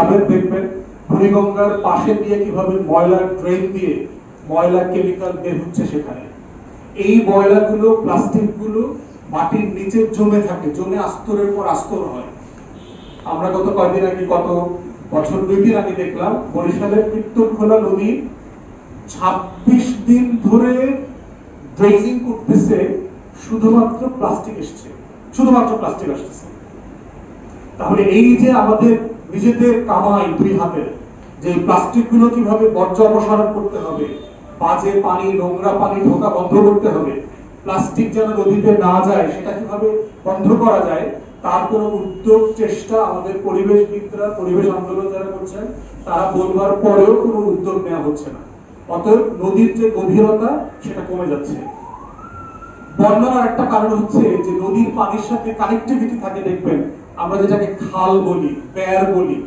আপনারা দেখবেন বুড়িগঙ্গার পাশে দিয়ে কিভাবে ময়লা ড্রেন দিয়ে ময়লা কেমিক্যাল বের হচ্ছে সেখানে। এই ময়লাগুলো প্লাস্টিকগুলো মাটির নিচে জমে থাকে, জমে আস্তরের পর আস্তর হয়। আমরা গত কয়েকদিন আগে, গত বছর 2 দিন আগে দেখলাম বরিশালের কীর্তনখোলা নদী 26 দিন ধরে ড্রেজিং করতেছে, শুধুমাত্র প্লাস্টিক আসছে, শুধুমাত্র প্লাস্টিক আসতেছে। তাহলে এই যে আমাদের নিজেদের কামাই 2 হাতের, যে প্লাস্টিক গুলো কিভাবে বর্জ্য অপসারণ করতে হবে, বাজে পানি নোংরা পানি ঢোকা বন্ধ করতে হবে, প্লাস্টিক যেন নদীতে না যায় সেটা কিভাবে বন্ধ করা যায়, তার কোনো উদ্যোগ চেষ্টা আমাদের পরিবেশবিদরা, পরিবেশ আন্দোলন যারা করছেন তারা বলবার পরেও কোনো উদ্যোগ নেওয়া হচ্ছে না। অতএব নদীর যে গভীরতা সেটা কমে যাচ্ছে। বন্যার একটা কারণ হচ্ছে যে নদীর পানির সাথে কানেক্টিভিটি থাকে, দেখবেন আমরা যেটাকে খাল বলি, প্যার বলি,